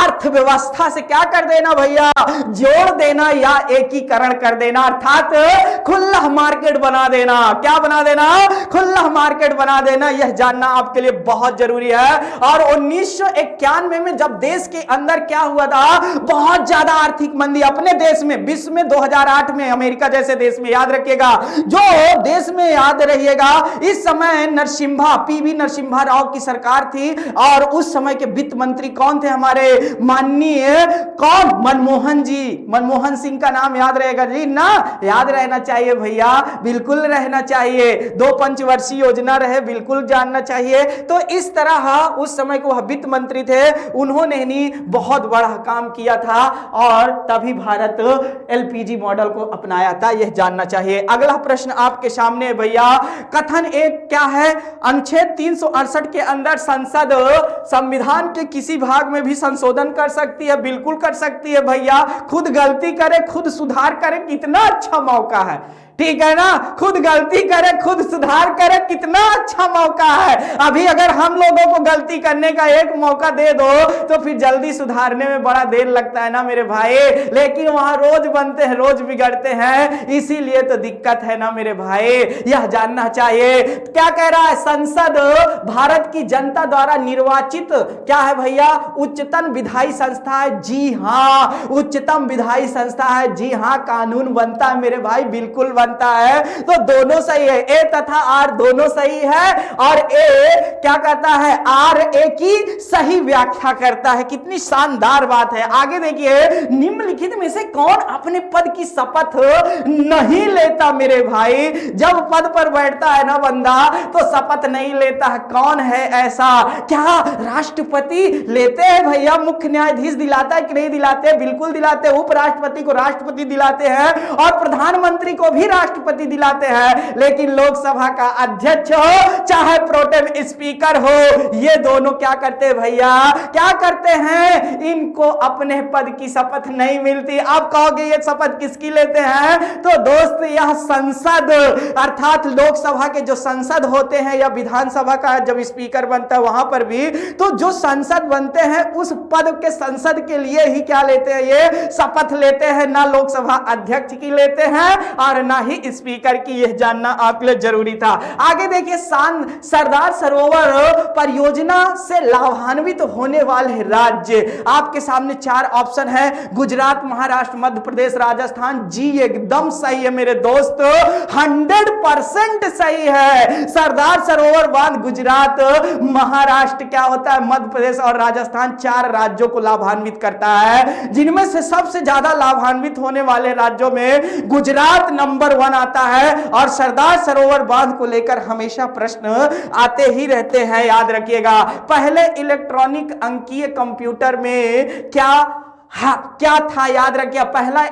अर्थव्यवस्था से क्या कर देना भैया, जोड़ देना या एकीकरण कर देना, अर्थात खुला मार्केट बना देना। क्या बना देना? खुला मार्केट बना देना। यह जानना आपके लिए बहुत जरूरी है। और 1991 में जब देश के अंदर क्या हुआ था, बहुत ज्यादा आर्थिक मंदी अपने देश में, विश्व में 2008 में अमेरिका जैसे देश में, याद रखिएगा जो देश में, याद रहिएगा इस समय पीवी नरसिम्हा राव की सरकार थी और उस समय के वित्त मंत्री कौन थे, हमारे माननीय कौन, मनमोहन सिंह का नाम याद रहेगा जी ना, याद रहना चाहिए भैया, बिल्कुल रहना चाहिए। 2 पंचवर्षीय योजना रहे, बिल्कुल जानना चाहिए। तो इस तरह उस समय को वह वित्त मंत्री थे, उन्होंने ही बहुत बड़ा काम किया था और तभी भारत एलपीजी मॉडल को अपनाया था, यह जानना चाहिए। अगला प्रश्न आपके सामने भैया, कथन एक क्या है, अनुच्छेद 368 के अंदर संसद संविधान के किसी भाग में भी संशोधन कर सकती है, बिल्कुल कर सकती है भैया। खुद गलती करे, खुद सुधार करे, कितना अच्छा मौका है, ठीक है ना, खुद गलती करे, खुद सुधार करे, कितना अच्छा मौका है। अभी अगर हम लोगों को गलती करने का एक मौका दे दो तो फिर जल्दी सुधारने में बड़ा देर लगता है ना मेरे भाई, लेकिन वहां रोज बनते हैं, रोज बिगड़ते हैं, इसीलिए तो दिक्कत है ना मेरे भाई, यह जानना चाहिए। क्या कह रहा है, संसद भारत की जनता द्वारा निर्वाचित क्या है भैया, उच्चतम विधायी संस्था है। जी हां, उच्चतम विधायी संस्था है, जी हां, कानून बनता है मेरे भाई, बिल्कुल बनता है। तो दोनों सही है, ए तथा आर दोनों सही है और ए क्या कहता है, आर ए की सही व्याख्या करता है। कितनी शानदार बात है। आगे देखिए, निम्नलिखित में से कौन अपने पद की शपथ नहीं लेता मेरे भाई, जब पद पर बैठता है ना बंदा तो शपथ नहीं लेता है, कौन है ऐसा? क्या राष्ट्रपति लेते हैं भैया, मुख्य न्यायाधीश दिलाता है कि नहीं दिलाते? बिल्कुल दिलाते हैं। उपराष्ट्रपति को राष्ट्रपति दिलाते हैं और प्रधानमंत्री को भी राष्ट्रपति दिलाते हैं, लेकिन लोकसभा का अध्यक्ष हो चाहे प्रोटेम स्पीकर हो, ये दोनों क्या करते हैं भैया, क्या करते हैं, इनको अपने पद की शपथ नहीं मिलती। आप कहोगे ये शपथ किसकी लेते हैं, तो दोस्त यह संसद अर्थात लोकसभा के जो संसद होते हैं या विधानसभा का जब स्पीकर बनता है वहां पर भी, तो जो संसद बनते हैं उस पद के संसद के लिए ही क्या लेते हैं, ये शपथ लेते हैं, ना लोकसभा अध्यक्ष की लेते हैं और ना ही स्पीकर की, यह जानना आपके लिए जरूरी था। आगे देखिए, सरदार सरोवर परियोजना से लाभान्वित होने वाले राज्य आपके सामने 4 ऑप्शन है, गुजरात, महाराष्ट्र, मध्य प्रदेश, राजस्थान। जी एकदम सही है मेरे दोस्त, 100% सही है। सरदार सरोवर बांध गुजरात, महाराष्ट्र क्या होता है, मध्य प्रदेश और राजस्थान 4 राज्यों को लाभान्वित करता है, जिनमें से सबसे ज्यादा लाभान्वित होने वाले राज्यों में गुजरात नंबर 1 आता है। और सरदार सरोवर बांध को लेकर हमेशा प्रश्न आते ही रहते हैं, याद रखिएगा। पहले इलेक्ट्रॉनिक अंकीय कंप्यूटर में क्या था, याद रखिए, पहला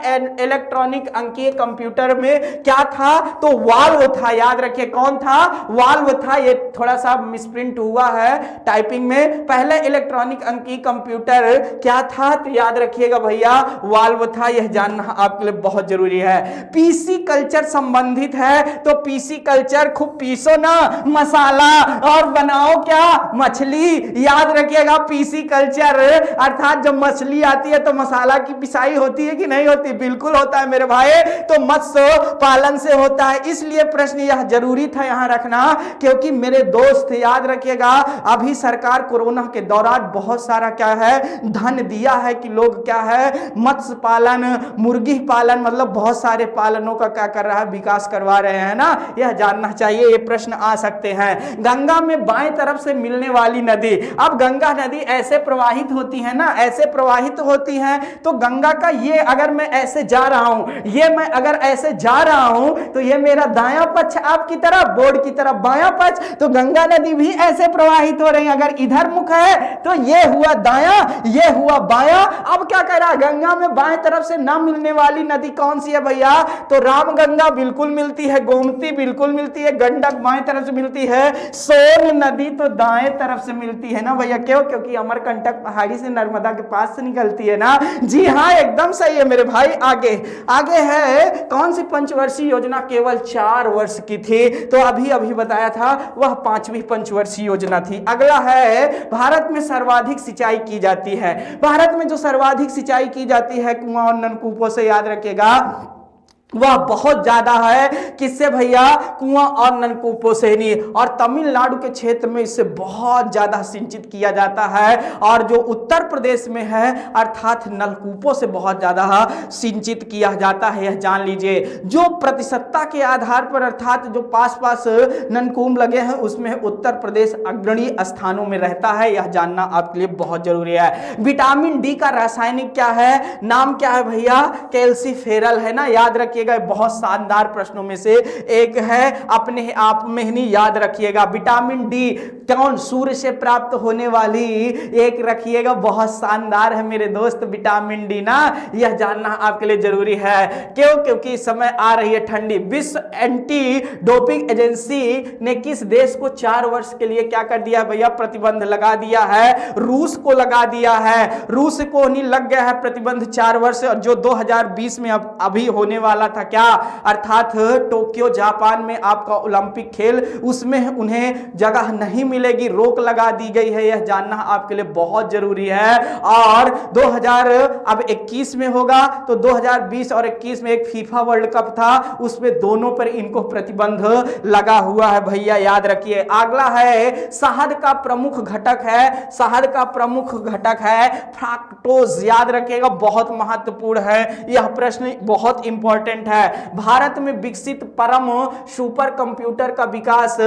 इलेक्ट्रॉनिक अंकीय कंप्यूटर में क्या था, तो वाल्व था, याद रखिए, कौन था, वाल्व था। ये थोड़ा सा मिसप्रिंट हुआ है टाइपिंग में, पहले इलेक्ट्रॉनिक अंकीय कंप्यूटर क्या था, तो याद रखिएगा भैया वाल्व था, यह जानना आपके लिए बहुत जरूरी है। पीसी कल्चर संबंधित है, तो पीसी कल्चर, खूब पीसो ना मसाला और बनाओ क्या, मछली, याद रखिएगा। पीसी कल्चर अर्थात जब मछली आती है तो मसाला की पिसाई होती है कि नहीं होती, बिल्कुल होता है मेरे भाई, तो मत्स्य पालन से होता है। इसलिए प्रश्न यह जरूरी था यहां रखना, क्योंकि मेरे दोस्त याद रखिएगा, अभी सरकार कोरोना के दौरान बहुत सारा क्या है, धन दिया है कि लोग क्या है, मत्स्य पालन, मुर्गी पालन, मतलब बहुत सारे पालनों का क्या कर रहा है, विकास करवा रहे हैं ना, यह जानना चाहिए। ये प्रश्न आ सकते हैं। गंगा में बाएं तरफ से मिलने वाली नदी, अब गंगा नदी ऐसे प्रवाहित होती है ना, ऐसे प्रवाहित होती है, तो गंगा का ये अगर मैं ऐसे जा रहा हूं, ये मैं अगर ऐसे जा रहा हूं, तो ये मेरा दायां पक्ष आपकी तरफ, बोर्ड की तरफ बायां पक्ष, तो गंगा नदी भी ऐसे प्रवाहित हो रही है। अगर इधर मुख है तो ये हुआ दायां, ये हुआ बायां। अब क्या कह रहा है, गंगा में बाएं तरफ से ना मिलने वाली नदी कौन सी है भैया, तो रामगंगा बिल्कुल मिलती है, गोमती बिल्कुल मिलती है, गंडक बाएं तरफ से मिलती है, सोन नदी तो दाएं तरफ से मिलती है ना भैया। क्यों, क्योंकि अमरकंटक पहाड़ी से नर्मदा के पास से निकलती है ना। जी हां, एकदम सही है मेरे भाई। आगे है, कौन सी पंचवर्षीय योजना केवल 4 वर्ष की थी, तो अभी बताया था, वह 5वीं पंचवर्षीय योजना थी। अगला है, भारत में सर्वाधिक सिंचाई की जाती है। भारत में जो सर्वाधिक सिंचाई की जाती है कुआं और नलकूपों से, याद रखिएगा, वह बहुत ज्यादा है। किससे भैया? कुआं और नलकूपों से नहीं। और तमिलनाडु के क्षेत्र में इससे बहुत ज्यादा सिंचित किया जाता है, और जो उत्तर प्रदेश में है अर्थात नलकूपों से बहुत ज्यादा सिंचित किया जाता है, यह जान लीजिए। जो प्रतिशतता के आधार पर अर्थात जो पास पास नलकूप लगे हैं उसमें उत्तर प्रदेश अग्रणी स्थानों में रहता है, यह जानना आपके लिए बहुत जरूरी है। विटामिन डी का रासायनिक क्या है, नाम क्या है भैया? कैल्सीफेरल है ना, याद रखिएगा। बहुत शानदार प्रश्नों में से एक है, अपने आप में ही नहीं, याद रखिएगा। विटामिन डी कौन? सूर्य से प्राप्त होने वाली एक रखिएगा, बहुत शानदार है मेरे दोस्त विटामिन डी ना, यह जानना आपके लिए जरूरी है। क्यों? क्योंकि इस समय आ रही है ठंडी। विश्व एंटी डोपिंग एजेंसी ने किस देश को 4 वर्ष के लिए क्या कर दिया भैया? प्रतिबंध लगा दिया है। रूस को लगा दिया है। रूस को नहीं लग गया है प्रतिबंध 4 वर्ष, जो 2020 में अभी होने वाला था, क्या अर्थात टोक्यो जापान में आपका ओलंपिक खेल, उसमें उन्हें जगह नहीं मिलेगी, रोक लगा दी गई है, यह जानना आपके लिए बहुत जरूरी है। और 2021 में होगा, तो 2020 और 21 में एक फीफा वर्ल्ड कप था, उसमें दोनों पर इनको प्रतिबंध लगा हुआ है भैया, याद रखिए। अगला है शहद का प्रमुख घटक है, शहद का प्रमुख घटक है फ्रक्टोज, याद रखिएगा, बहुत महत्वपूर्ण है यह प्रश्न, बहुत इंपॉर्टेंट है। भारत में विकसित परम सुपर कंप्यूटर का विकास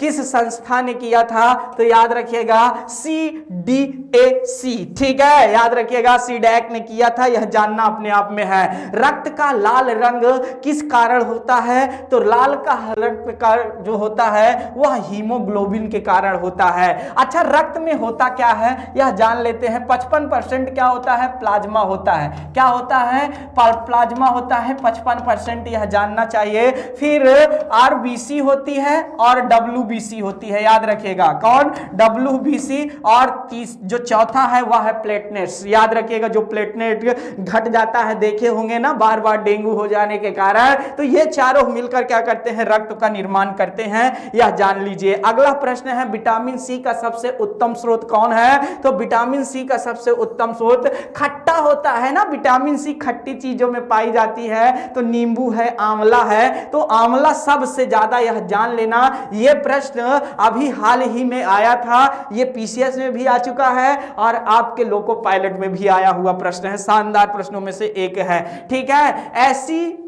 किस संस्था ने किया था? तो याद रखिएगा CDAC, ठीक है, याद रखिएगा सीडैक ने किया था, यह जानना अपने आप में है। रक्त का लाल रंग किस कारण होता है? तो लाल का रक्त का जो होता है वह हीमोग्लोबिन के कारण होता है। अच्छा, रक्त में होता क्या है यह जान लेते हैं। 55% क्या होता है? प्लाज्मा होता है। क्या होता है? प्लाज्मा होता है 55%, यह जानना चाहिए। फिर RBC होती है और WBC होती है, याद रखिएगा। कौन? WBC। और जो चौथा है वह है प्लेटलेट्स, याद रखिएगा। जो प्लेटलेट घट जाता है, देखे होंगे ना बार बार डेंगू हो जाने के कारण, तो ये चारों मिलकर क्या करते हैं? रक्त का निर्माण करते हैं, यह जान लीजिए। अगला प्रश्न है विटामिन सी का सबसे उत्तम स्रोत कौन है? तो विटामिन सी का सबसे उत्तम स्रोत खट्टा होता है ना, विटामिन सी खट्टी चीजों में पाई जाती है, तो नींबू है, आंवला है, तो आंवला सबसे ज्यादा, यह जान लेना। यह प्रश्न अभी हाल ही में आया था, यह PCS में भी आ चुका है और आपके लोको पायलट में भी आया हुआ प्रश्न है, शानदार प्रश्नों में से एक है, ठीक है। ऐसी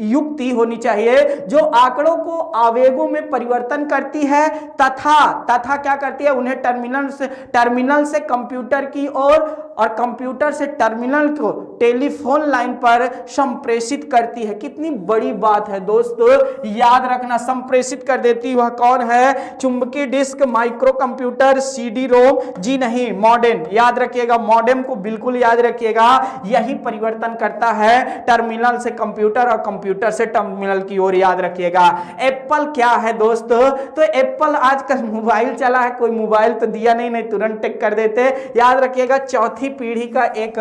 युक्ति होनी चाहिए जो आंकड़ों को आवेगों में परिवर्तन करती है तथा क्या करती है? उन्हें टर्मिनल से कंप्यूटर की ओर और कंप्यूटर से टर्मिनल को टेलीफोन लाइन पर संप्रेषित करती है। कितनी बड़ी बात है दोस्तों, याद रखना, संप्रेषित कर देती। वह कौन है? चुंबकीय डिस्क, माइक्रो कंप्यूटर, CD-ROM, जी नहीं, मॉडेम, याद रखिएगा। मॉडेम को बिल्कुल याद रखिएगा, यही परिवर्तन करता है टर्मिनल से कंप्यूटर और कंप्यूटर से टर्मिनल की ओर, याद रखिएगा। एप्पल क्या है दोस्तों? तो एप्पल आजकल मोबाइल चला है, कोई मोबाइल तो दिया नहीं तुरंत टेक कर देते, याद रखिएगा। चौथी पीढ़ी का एक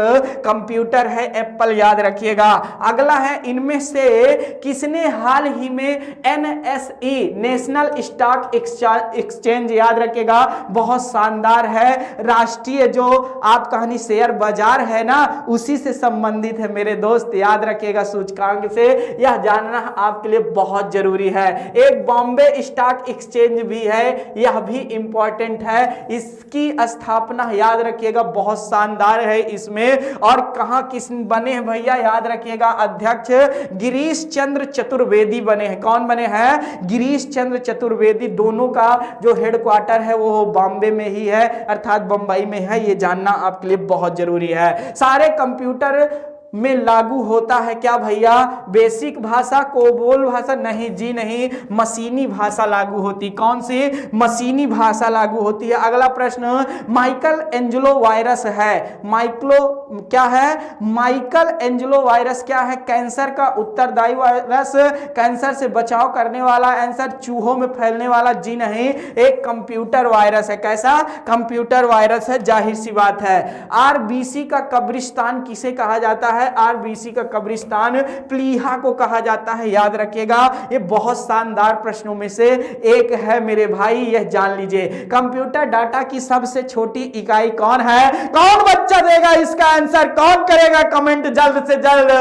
कंप्यूटर है एप्पल, याद रखिएगा। अगला है, इनमें से किसने हाल ही में NSE नेशनल स्टॉक एक्सचेंज, याद रखिएगा, बहुत शानदार है, राष्ट्रीय जो आप कहानी शेयर बाजार है ना, उसी से संबंधित है मेरे दोस्त, याद रखिएगा। सूचकांक से यह जानना आपके लिए बहुत जरूरी है। एक बॉम्बे स्टॉक एक्सचेंज भी है, यह भी इंपॉर्टेंट है। इसकी स्थापना याद रखिएगा, बहुत शानदार है इसमें। और कहां किस बने हैं भैया? याद रखिएगा, अध्यक्ष गिरीश चंद्र चतुर्वेदी बने हैं। कौन बने हैं? गिरीश चंद्र चतुर्वेदी। दोनों का जो हेडक्वार्टर है वो बॉम्बे में ही है, अर्थात बंबई में है, ये जानना आपके लिए बहुत जरूरी है। सारे कंप्यूटर में लागू होता है क्या भैया? बेसिक भाषा, कोबोल भाषा? नहीं जी नहीं, मशीनी भाषा लागू होती। कौन सी? मशीनी भाषा लागू होती है। अगला प्रश्न, माइकल एंजेलो वायरस है, क्या है? माइकल एंजेलो वायरस क्या है? कैंसर का उत्तरदायी वायरस, कैंसर से बचाव करने वाला, आंसर चूहों में फैलने वाला, जी नहीं, एक कंप्यूटर वायरस है। कैसा? कंप्यूटर वायरस है, जाहिर सी बात है। RBC का कब्रिस्तान किसे कहा जाता है? है, आरबीसी का कब्रिस्तान प्लीहा को कहा जाता है, याद रखिएगा। ये बहुत शानदार प्रश्नों में से एक है मेरे भाई, यह जान लीजिए। कंप्यूटर डाटा की सबसे छोटी इकाई कौन है? कौन बच्चा देगा इसका आंसर? कौन करेगा कमेंट जल्द से जल्द?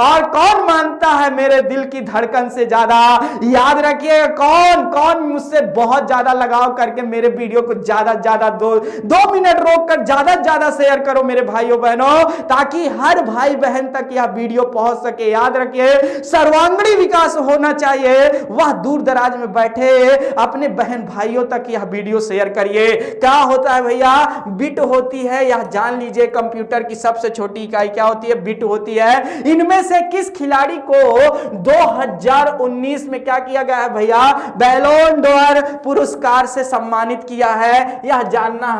और कौन मानता है मेरे दिल की धड़कन से ज्यादा? याद रखिएगा, कौन कौन मुझसे बहुत ज्यादा लगाव करके मेरे वीडियो को ज्यादा ज्यादा 2 मिनट रोक कर ज्यादा शेयर करो मेरे भाइयों बहनों, ताकि हर भाई बहन तक यह वीडियो पहुंच सके। याद रखिए, सर्वांगीण विकास होना चाहिए, वह दूर दराज में बैठे अपने बहन भाइयों तक यह वीडियो शेयर करिए। क्या होता है भैया? बिट होती है, यह जान लीजिए। कंप्यूटर की सबसे छोटी इकाई क्या होती है? बिट होती है। इनमें से किस खिलाड़ी को 2019 में क्या किया गया है भैया? बैलोन डोर पुरस्कार से सम्मानित किया है, यह जानना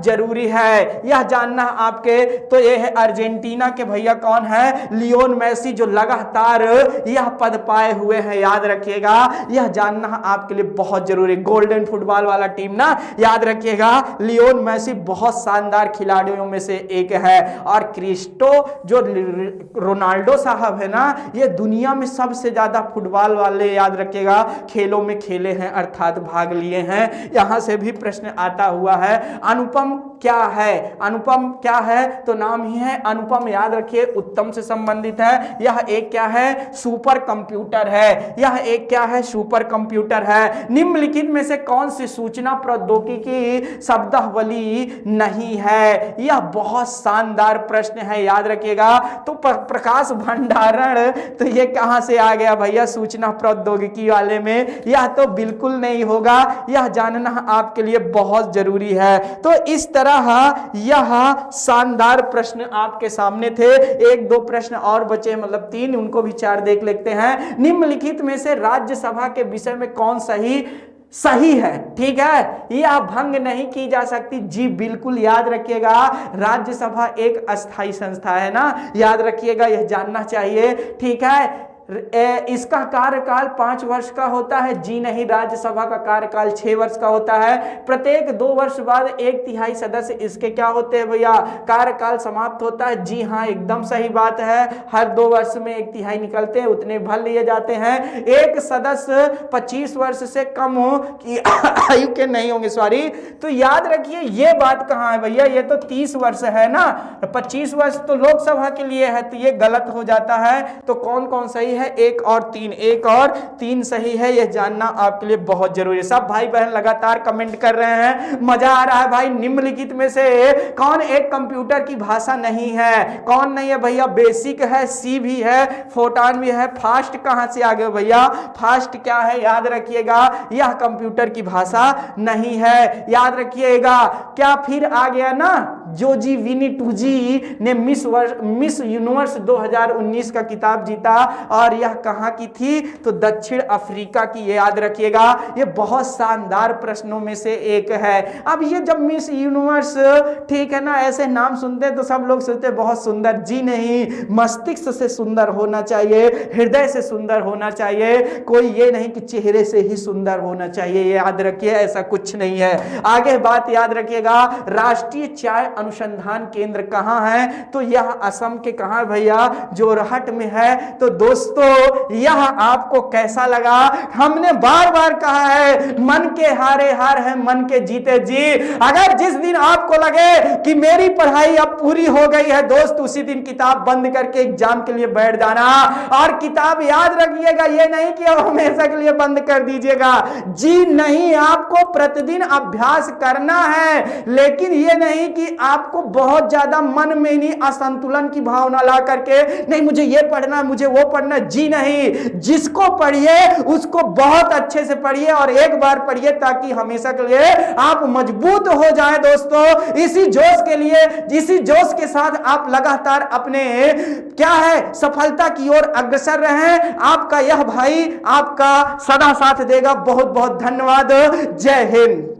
जरूरी है, यह जानना आपके। तो यह है अर्जेंटीना के भैया कौन है? लियोन मेसी, जो लगातार यह पद पाए हुए हैं। याद रखिएगा, यह जानना आपके लिए बहुत जरूरी। गोल्डन फुटबॉल वाला टीम ना, याद रखिएगा, लियोन मेसी बहुत शानदार खिलाड़ियों में से एक है। और क्रिस्टो जो रोनाल्डो साहब है ना, ये दुनिया में सबसे ज्यादा फुटबॉल वाले, याद रखिएगा, खेलों में खेले हैं, अर्थात भाग लिए हैं। यहां से भी प्रश्न आता हुआ है। अनुपम क्या है? अनुपम क्या है? तो नाम ही है अनुपम। याद रखिए, उत्तम से संबंधित है। यह एक क्या है? सुपर कंप्यूटर है। यह एक क्या है? सुपर कंप्यूटर है। निम्नलिखित में से कौन सी सूचना प्रौद्योगिकी शब्दावली नहीं है? यह बहुत शानदार प्रश्न है, याद रखिएगा। तो प्रकाश भंडारण, तो ये कहां से आ गया भैया सूचना प्रौद्योगिकी वाले में? यह तो बिल्कुल नहीं होगा, यह जानना आपके लिए बहुत जरूरी है। तो इस तरह यह शानदार प्रश्न आपके सामने थे। 1-2 प्रश्न और बचे, मतलब 3, उनको भी 4 देख लेते हैं। निम्नलिखित में से राज्यसभा के विषय में कौन सही है? ठीक है, यह भंग नहीं की जा सकती। जी बिल्कुल, याद रखिएगा, राज्यसभा एक अस्थायी संस्था है ना, याद रखिएगा, यह जानना चाहिए। ठीक है, इसका कार्यकाल 5 वर्ष का होता है। जी नहीं, राज्यसभा का कार्यकाल 6 वर्ष का होता है। प्रत्येक 2 वर्ष बाद 1/3 सदस्य इसके क्या होते हैं भैया? कार्यकाल समाप्त होता है। जी हाँ, एकदम सही बात है। हर 2 वर्ष में 1/3 निकलते हैं, उतने भर लिए जाते हैं। एक सदस्य 25 वर्ष से कम की आयु के नहीं होंगे, सॉरी। तो याद रखिए, ये बात कहाँ है भैया? ये तो 30 वर्ष है ना, 25 वर्ष तो लोकसभा के लिए है, तो ये गलत हो जाता है। तो कौन कौन सही है? 1 और 3 सही है, यह जानना आपके लिए बहुत जरूरी है। सब भाई बहन लगातार कमेंट कर रहे हैं, मजा आ रहा है भाई। निम्नलिखित में से कौन एक कंप्यूटर की भाषा नहीं है? कौन नहीं है भैया? बेसिक है, सी भी है, फोटान भी है। फास्ट कहां से आ गए भैया? फास्ट क्या है? याद रखिएगा, यह कंप्यूटर की भाषा नहीं है, याद रखिएगा। क्या फिर आ गया ना, जोजी विनी टूजी ने मिस यूनिवर्स 2019 का खिताब जीता, और यह कहां की थी? तो दक्षिण अफ्रीका की, याद रखिएगा। ये बहुत शानदार प्रश्नों में से एक है। अब ये जब मिस यूनिवर्स, ठीक है ना, ऐसे नाम सुनते हैं तो सब लोग सोचते हैं बहुत सुंदर। जी नहीं, मस्तिष्क से सुंदर होना चाहिए, हृदय से सुंदर होना चाहिए, कोई ये नहीं कि चेहरे से ही सुंदर होना चाहिए। याद रखिए, ऐसा कुछ नहीं है। आगे बात याद रखिएगा, राष्ट्रीय चाय अनुसंधान केंद्र कहां है? तो यह असम के कहां भैया? जोरहट में है। तो दोस्तों, यह आपको कैसा लगा? हमने बार बार कहा है, मन के हारे हार है, मन के जीते जी। अगर जिस दिन आपको लगे कि मेरी पढ़ाई अब पूरी हो गई है दोस्त, उसी दिन किताब बंद करके एग्जाम के लिए बैठ जाना। और किताब याद रखिएगा, ये नहीं कि अब हमेशा के लिए बंद कर दीजिएगा। जी नहीं, आपको प्रतिदिन अभ्यास करना है, लेकिन ये नहीं कि आपको बहुत ज्यादा मन में नहीं असंतुलन की भावना ला करके, नहीं मुझे ये पढ़ना, मुझे वो पढ़ना। जी नहीं, जिसको पढ़िए उसको बहुत अच्छे से पढ़िए, और एक बार पढ़िए ताकि हमेशा के लिए आप मजबूत हो जाएं दोस्तों। इसी जोश के लिए, इसी जोश के साथ आप लगातार अपने क्या है सफलता की ओर अग्रसर रहें। आपका यह भाई आपका सदा साथ देगा। बहुत बहुत धन्यवाद। जय हिंद।